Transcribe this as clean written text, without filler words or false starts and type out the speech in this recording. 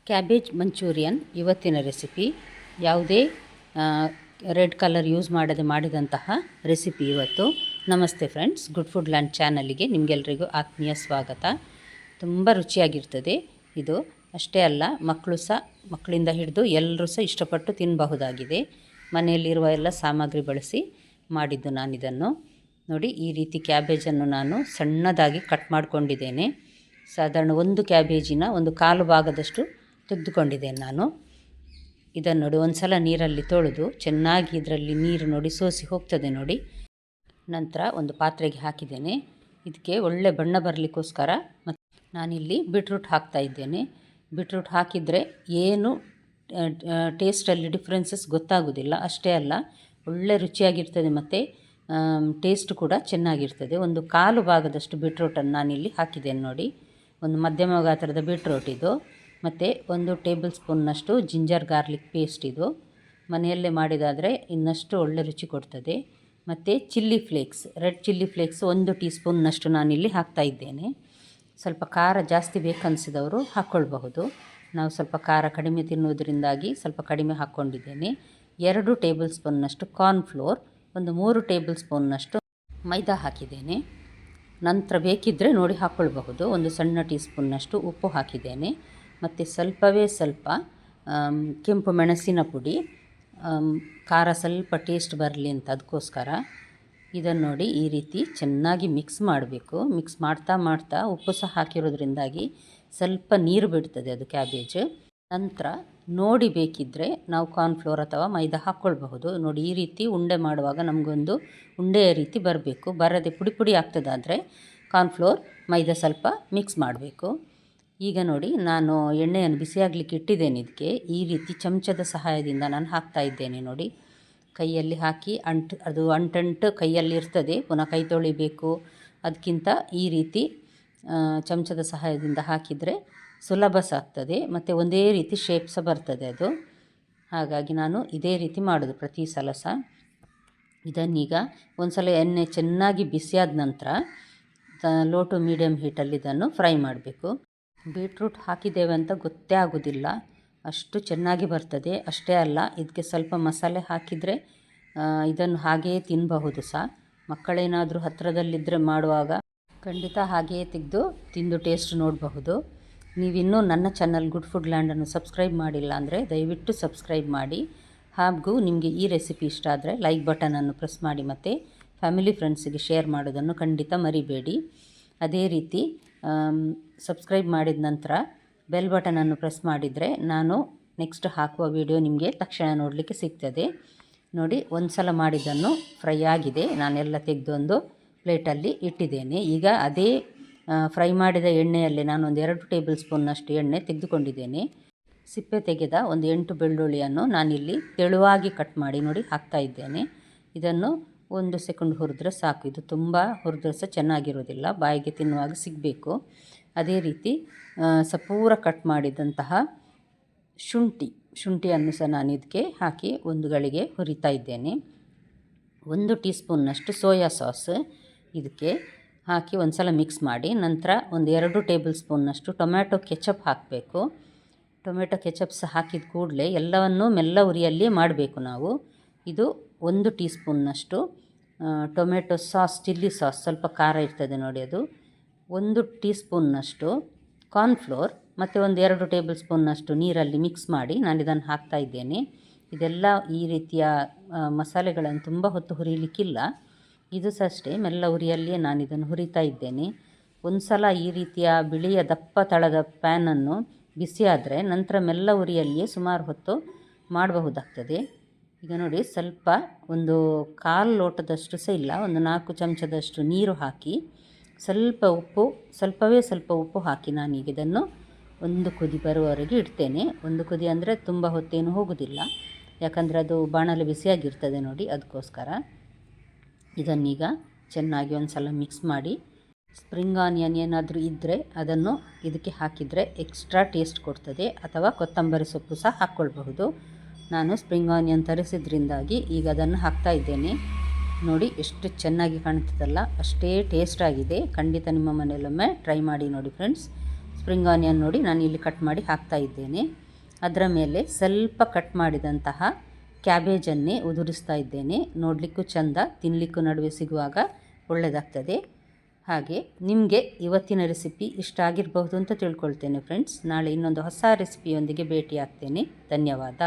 Cabbage manchurian ಇವತ್ತಿನ recipe. ಯಾವುದೇ red colour use ಮಾಡದೆ ಮಾಡಿದಂತಹ ರೆಸಿಪಿ ಇವತ್ತು. ನಮಸ್ತೆ ಫ್ರೆಂಡ್ಸ್, ಗುಡ್ ಫುಡ್ ಲ್ಯಾಂಡ್ ಚಾನಲ್ಗೆ ನಿಮಗೆಲ್ರಿಗೂ ಆತ್ಮೀಯ ಸ್ವಾಗತ. ತುಂಬ ರುಚಿಯಾಗಿರ್ತದೆ ಇದು. ಅಷ್ಟೇ ಅಲ್ಲ, ಮಕ್ಕಳಿಂದ ಹಿಡಿದು ಎಲ್ಲರೂ ಸಹ ಇಷ್ಟಪಟ್ಟು ತಿನ್ನಬಹುದಾಗಿದೆ. ಮನೆಯಲ್ಲಿರುವ ಎಲ್ಲ ಸಾಮಗ್ರಿ ಬಳಸಿ ಮಾಡಿದ್ದು ನಾನಿದನ್ನು. ನೋಡಿ, ಈ ರೀತಿ ಕ್ಯಾಬೇಜನ್ನು ನಾನು ಸಣ್ಣದಾಗಿ ಕಟ್ ಮಾಡಿಕೊಂಡಿದ್ದೇನೆ. ಸಾಧಾರಣ ಒಂದು ಕ್ಯಾಬೇಜಿನ ಒಂದು ಕಾಲು ಭಾಗದಷ್ಟು ತೆಗೆದುಕೊಂಡಿದ್ದೇನೆ ನಾನು. ಇದನ್ನು ನೋಡಿ, ಒಂದು ಸಲ ನೀರಲ್ಲಿ ತೊಳೆದು ಚೆನ್ನಾಗಿ ಇದರಲ್ಲಿ ನೀರು ನೋಡಿ ಸೋಸಿ ಹೋಗ್ತದೆ ನೋಡಿ. ನಂತರ ಒಂದು ಪಾತ್ರೆಗೆ ಹಾಕಿದ್ದೇನೆ. ಇದಕ್ಕೆ ಒಳ್ಳೆ ಬಣ್ಣ ಬರಲಿಕ್ಕೋಸ್ಕರ ಮತ್ತು ನಾನಿಲ್ಲಿ ಬೀಟ್ರೂಟ್ ಹಾಕ್ತಾ ಇದ್ದೇನೆ. ಬೀಟ್ರೂಟ್ ಹಾಕಿದರೆ ಏನು ಟೇಸ್ಟಲ್ಲಿ ಡಿಫ್ರೆನ್ಸಸ್ ಗೊತ್ತಾಗೋದಿಲ್ಲ. ಅಷ್ಟೇ ಅಲ್ಲ, ಒಳ್ಳೆ ರುಚಿಯಾಗಿರ್ತದೆ ಮತ್ತು ಟೇಸ್ಟ್ ಕೂಡ ಚೆನ್ನಾಗಿರ್ತದೆ. ಒಂದು ಕಾಲು ಭಾಗದಷ್ಟು ಬೀಟ್ರೂಟನ್ನು ನಾನಿಲ್ಲಿ ಹಾಕಿದ್ದೇನೆ ನೋಡಿ. ಒಂದು ಮಧ್ಯಮ ಗಾತ್ರದ ಬೀಟ್ರೂಟ್ ಇದು. ಮತ್ತು 1 ಟೇಬಲ್ ಸ್ಪೂನ್ನಷ್ಟು ಜಿಂಜರ್ ಗಾರ್ಲಿಕ್ ಪೇಸ್ಟ್ ಇದು. ಮನೆಯಲ್ಲೇ ಮಾಡಿದಾದರೆ ಇನ್ನಷ್ಟು ಒಳ್ಳೆ ರುಚಿ ಕೊಡ್ತದೆ. ಮತ್ತು chilli flakes, red chilli flakes 1 tea ಸ್ಪೂನ್ನಷ್ಟು ನಾನಿಲ್ಲಿ ಹಾಕ್ತಾ ಇದ್ದೇನೆ. ಸ್ವಲ್ಪ ಖಾರ ಜಾಸ್ತಿ ಬೇಕನ್ನಿಸಿದವರು ಹಾಕ್ಕೊಳ್ಬಹುದು. ನಾವು ಸ್ವಲ್ಪ ಖಾರ ಕಡಿಮೆ ತಿನ್ನುವುದರಿಂದಾಗಿ ಸ್ವಲ್ಪ ಕಡಿಮೆ ಹಾಕ್ಕೊಂಡಿದ್ದೇನೆ. 2 ಟೇಬಲ್ ಸ್ಪೂನ್ನಷ್ಟು ಕಾರ್ನ್ಫ್ಲೋರ್, ಒಂದು 3 ಟೇಬಲ್ ಸ್ಪೂನ್ನಷ್ಟು ಮೈದಾ ಹಾಕಿದ್ದೇನೆ. ನಂತರ ಬೇಕಿದ್ದರೆ ನೋಡಿ ಹಾಕ್ಕೊಳ್ಬಹುದು. ಒಂದು ಸಣ್ಣ ಟೀ ಸ್ಪೂನ್ನಷ್ಟು ಉಪ್ಪು ಹಾಕಿದ್ದೇನೆ. ಮತ್ತು ಸ್ವಲ್ಪವೇ ಸ್ವಲ್ಪ ಕೆಂಪು ಮೆಣಸಿನ ಪುಡಿ, ಖಾರ ಸ್ವಲ್ಪ ಟೇಸ್ಟ್ ಬರಲಿ ಅಂತ ಅದಕ್ಕೋಸ್ಕರ. ಇದನ್ನು ನೋಡಿ ಈ ರೀತಿ ಚೆನ್ನಾಗಿ ಮಿಕ್ಸ್ ಮಾಡಬೇಕು. ಮಿಕ್ಸ್ ಮಾಡ್ತಾ ಉಪ್ಪು ಸಹ ಹಾಕಿರೋದ್ರಿಂದಾಗಿ ಸ್ವಲ್ಪ ನೀರು ಬಿಡ್ತದೆ ಅದು ಕ್ಯಾಬೇಜ್. ನಂತರ ನೋಡಿ ಬೇಕಿದ್ದರೆ ನಾವು ಕಾರ್ನ್ಫ್ಲೋರ್ ಅಥವಾ ಮೈದಾ ಹಾಕ್ಕೊಳ್ಬಹುದು. ನೋಡಿ, ಈ ರೀತಿ ಉಂಡೆ ಮಾಡುವಾಗ ನಮಗೊಂದು ಉಂಡೆಯ ರೀತಿ ಬರಬೇಕು. ಬರದೆ ಪುಡಿ ಆಗ್ತದಾದರೆ ಕಾರ್ನ್ಫ್ಲೋರ್ ಮೈದಾ ಸ್ವಲ್ಪ ಮಿಕ್ಸ್ ಮಾಡಬೇಕು. ಈಗ ನೋಡಿ, ನಾನು ಎಣ್ಣೆಯನ್ನು ಬಿಸಿಯಾಗಲಿಕ್ಕೆ ಇಟ್ಟಿದ್ದೇನೆ. ಇದಕ್ಕೆ ಈ ರೀತಿ ಚಮಚದ ಸಹಾಯದಿಂದ ನಾನು ಹಾಕ್ತಾ ಇದ್ದೇನೆ ನೋಡಿ. ಕೈಯಲ್ಲಿ ಹಾಕಿ ಅದು ಅಂಟಂಟು ಕೈಯಲ್ಲಿ ಇರ್ತದೆ, ಪುನಃ ಕೈ ತೊಳಿಬೇಕು. ಅದಕ್ಕಿಂತ ಈ ರೀತಿ ಚಮಚದ ಸಹಾಯದಿಂದ ಹಾಕಿದರೆ ಸುಲಭ ಸಹ ಆಗ್ತದೆ ಮತ್ತು ಒಂದೇ ರೀತಿ ಶೇಪ್ ಸಹ ಬರ್ತದೆ ಅದು. ಹಾಗಾಗಿ ನಾನು ಇದೇ ರೀತಿ ಮಾಡೋದು ಪ್ರತಿ ಸಲ ಸಹ. ಇದನ್ನೀಗ ಒಂದು ಸಲ ಎಣ್ಣೆ ಚೆನ್ನಾಗಿ ಬಿಸಿಯಾದ ನಂತರ ಲೋ ಟು ಮೀಡಿಯಮ್ ಹೀಟಲ್ಲಿ ಇದನ್ನು ಫ್ರೈ ಮಾಡಬೇಕು. ಬೀಟ್ರೂಟ್ ಹಾಕಿದ್ದೇವೆ ಅಂತ ಗೊತ್ತೇ ಆಗೋದಿಲ್ಲ, ಅಷ್ಟು ಚೆನ್ನಾಗಿ ಬರ್ತದೆ. ಅಷ್ಟೇ ಅಲ್ಲ, ಇದಕ್ಕೆ ಸ್ವಲ್ಪ ಮಸಾಲೆ ಹಾಕಿದರೆ ಇದನ್ನು ಹಾಗೆಯೇ ತಿನ್ನಬಹುದು ಸಹ. ಮಕ್ಕಳೇನಾದರೂ ಹತ್ತಿರದಲ್ಲಿದ್ದರೆ ಮಾಡುವಾಗ ಖಂಡಿತ ಹಾಗೆಯೇ ತೆಗೆದು ತಿಂದು ಟೇಸ್ಟ್ ನೋಡಬಹುದು. ನೀವಿನ್ನೂ ನನ್ನ ಚಾನಲ್ ಗುಡ್ ಫುಡ್ ಲ್ಯಾಂಡನ್ನು ಸಬ್ಸ್ಕ್ರೈಬ್ ಮಾಡಿಲ್ಲ ಅಂದರೆ ದಯವಿಟ್ಟು ಸಬ್ಸ್ಕ್ರೈಬ್ ಮಾಡಿ. ಹಾಗೂ ನಿಮಗೆ ಈ ರೆಸಿಪಿ ಇಷ್ಟ ಆದರೆ ಲೈಕ್ ಬಟನನ್ನು ಪ್ರೆಸ್ ಮಾಡಿ ಮತ್ತು ಫ್ಯಾಮಿಲಿ ಫ್ರೆಂಡ್ಸಿಗೆ ಶೇರ್ ಮಾಡೋದನ್ನು ಖಂಡಿತ ಮರಿಬೇಡಿ. ಅದೇ ರೀತಿ ಸಬ್ಸ್ಕ್ರೈಬ್ ಮಾಡಿದ ನಂತರ ಬೆಲ್ ಬಟನನ್ನು ಪ್ರೆಸ್ ಮಾಡಿದರೆ ನಾನು ನೆಕ್ಸ್ಟ್ ಹಾಕುವ ವಿಡಿಯೋ ನಿಮಗೆ ತಕ್ಷಣ ನೋಡಲಿಕ್ಕೆ ಸಿಗ್ತದೆ. ನೋಡಿ, ಒಂದು ಸಲ ಮಾಡಿದ್ದನ್ನು ಫ್ರೈ ಆಗಿದೆ. ನಾನೆಲ್ಲ ತೆಗೆದೊಂದು ಪ್ಲೇಟಲ್ಲಿ ಇಟ್ಟಿದ್ದೇನೆ. ಈಗ ಅದೇ ಫ್ರೈ ಮಾಡಿದ ಎಣ್ಣೆಯಲ್ಲಿ ನಾನೊಂದು 2 ಟೇಬಲ್ ಸ್ಪೂನ್ನಷ್ಟು ಎಣ್ಣೆ ತೆಗೆದುಕೊಂಡಿದ್ದೇನೆ. ಸಿಪ್ಪೆ ತೆಗೆದ ಒಂದು 8 ಬೆಳ್ಳುಳ್ಳಿಯನ್ನು ನಾನಿಲ್ಲಿ ತೆಳುವಾಗಿ ಕಟ್ ಮಾಡಿ ನೋಡಿ ಹಾಕ್ತಾ ಇದ್ದೇನೆ. ಇದನ್ನು 1 ಸೆಕೆಂಡ್ ಹುರಿದ್ರೆ ಸಾಕು. ಇದು ತುಂಬ ಹುರಿದ್ರೆ ಸಹ ಚೆನ್ನಾಗಿರೋದಿಲ್ಲ, ಬಾಯಿಗೆ ತಿನ್ನುವಾಗ ಸಿಗಬೇಕು. ಅದೇ ರೀತಿ ಸಪೂರ ಕಟ್ ಮಾಡಿದಂತಹ ಶುಂಠಿಯನ್ನು ಸಹ ನಾನು ಇದಕ್ಕೆ ಹಾಕಿ ಒಂದು ಗಳಿಗೆ ಹುರಿತಾ ಇದ್ದೇನೆ. 1 ಟೀ ಸ್ಪೂನ್ನಷ್ಟು ಸೋಯಾ ಸಾಸ್ ಇದಕ್ಕೆ ಹಾಕಿ ಒಂದು ಸಲ ಮಿಕ್ಸ್ ಮಾಡಿ ನಂತರ ಒಂದು 2 ಟೇಬಲ್ ಸ್ಪೂನ್ನಷ್ಟು ಟೊಮ್ಯಾಟೊ ಕೆಚಪ್ ಹಾಕಬೇಕು. ಟೊಮೆಟೊ ಕೆಚಪ್ ಸಹ ಹಾಕಿದ ಕೂಡಲೇ ಎಲ್ಲವನ್ನೂ ಮೆಲ್ಲ ಉರಿಯಲ್ಲಿ ಮಾಡಬೇಕು ನಾವು. ಇದು 1 ಟೀ ಸ್ಪೂನ್ನಷ್ಟು ಟೊಮೆಟೊ ಸಾಸ್, ಚಿಲ್ಲಿ ಸಾಸ್, ಸ್ವಲ್ಪ ಖಾರ ಇರ್ತದೆ ನೋಡಿ ಅದು. 1 ಟೀ ಸ್ಪೂನ್ನಷ್ಟು ಕಾರ್ನ್ಫ್ಲೋರ್ ಮತ್ತು ಒಂದು 2 ಟೇಬಲ್ ಸ್ಪೂನ್ನಷ್ಟು ನೀರಲ್ಲಿ ಮಿಕ್ಸ್ ಮಾಡಿ ನಾನು ಇದನ್ನು ಹಾಕ್ತಾ ಇದ್ದೇನೆ. ಇದೆಲ್ಲ ಈ ರೀತಿಯ ಮಸಾಲೆಗಳನ್ನು ತುಂಬ ಹೊತ್ತು ಹುರಿಲಿಕ್ಕಿಲ್ಲ. ಇದು ಸಹ ಅಷ್ಟೇ, ಮೆಲ್ಲ ಉರಿಯಲ್ಲಿಯೇ ನಾನು ಇದನ್ನು ಹುರಿತಾ ಇದ್ದೇನೆ. ಒಂದು ಸಲ ಈ ರೀತಿಯ ಬಿಳಿಯ ದಪ್ಪ ತಳದ ಪ್ಯಾನನ್ನು ಬಿಸಿಯಾದರೆ ನಂತರ ಮೆಲ್ಲ ಉರಿಯಲ್ಲಿಯೇ ಸುಮಾರು ಹೊತ್ತು ಮಾಡಬಹುದಾಗ್ತದೆ. ಈಗ ನೋಡಿ, ಸ್ವಲ್ಪ ಒಂದು 1/4 ಲೋಟದಷ್ಟು ಸಹ ಇಲ್ಲ, ಒಂದು 4 ಚಮಚದಷ್ಟು ನೀರು ಹಾಕಿ ಸ್ವಲ್ಪ ಉಪ್ಪು ಹಾಕಿ ನಾನೀಗ ಇದನ್ನು ಒಂದು ಕುದಿ ಬರುವವರೆಗೆ ಇಡ್ತೇನೆ. ಒಂದು ಕುದಿ ಅಂದರೆ ತುಂಬ ಹೊತ್ತೇನು ಹೋಗೋದಿಲ್ಲ, ಯಾಕಂದರೆ ಅದು ಬಾಣಲೆ ಬಿಸಿಯಾಗಿರ್ತದೆ ನೋಡಿ, ಅದಕ್ಕೋಸ್ಕರ. ಇದನ್ನೀಗ ಚೆನ್ನಾಗಿ ಒಂದು ಸಲ ಮಿಕ್ಸ್ ಮಾಡಿ ಸ್ಪ್ರಿಂಗ್ ಆನಿಯನ್ ಏನಾದರೂ ಇದ್ದರೆ ಅದನ್ನು ಇದಕ್ಕೆ ಹಾಕಿದರೆ ಎಕ್ಸ್ಟ್ರಾ ಟೇಸ್ಟ್ ಕೊಡ್ತದೆ, ಅಥವಾ ಕೊತ್ತಂಬರಿ ಸೊಪ್ಪು ಸಹ ಹಾಕ್ಕೊಳ್ಬಹುದು. ನಾನು ಸ್ಪ್ರಿಂಗ್ ಆನಿಯನ್ ತರಿಸಿದ್ರಿಂದಾಗಿ ಈಗ ಅದನ್ನು ಹಾಕ್ತಾ ಇದ್ದೇನೆ. ನೋಡಿ, ಎಷ್ಟು ಚೆನ್ನಾಗಿ ಕಾಣ್ತದಲ್ಲ, ಅಷ್ಟೇ ಟೇಸ್ಟ್ ಆಗಿದೆ. ಖಂಡಿತ ನಿಮ್ಮ ಮನೆಯಲ್ಲೊಮ್ಮೆ ಟ್ರೈ ಮಾಡಿ ನೋಡಿ ಫ್ರೆಂಡ್ಸ್. ಸ್ಪ್ರಿಂಗ್ ಆನಿಯನ್ ನೋಡಿ ನಾನು ಇಲ್ಲಿ ಕಟ್ ಮಾಡಿ ಹಾಕ್ತಾ ಇದ್ದೇನೆ. ಅದರ ಮೇಲೆ ಸ್ವಲ್ಪ ಕಟ್ ಮಾಡಿದಂತಹ ಕ್ಯಾಬೇಜನ್ನೇ ಉದುರಿಸ್ತಾ ಇದ್ದೇನೆ. ನೋಡಲಿಕ್ಕೂ ಚೆಂದ, ತಿನ್ನಲಿಕ್ಕೂ ನಡುವೆ ಸಿಗುವಾಗ ಒಳ್ಳೆಯದಾಗ್ತದೆ. ಹಾಗೆ ನಿಮಗೆ ಇವತ್ತಿನ ರೆಸಿಪಿ ಇಷ್ಟ ಆಗಿರಬಹುದು ಅಂತ ತಿಳ್ಕೊಳ್ತೇನೆ ಫ್ರೆಂಡ್ಸ್. ನಾಳೆ ಇನ್ನೊಂದು ಹೊಸ ರೆಸಿಪಿಯೊಂದಿಗೆ ಭೇಟಿ ಆಗ್ತೇನೆ. ಧನ್ಯವಾದ.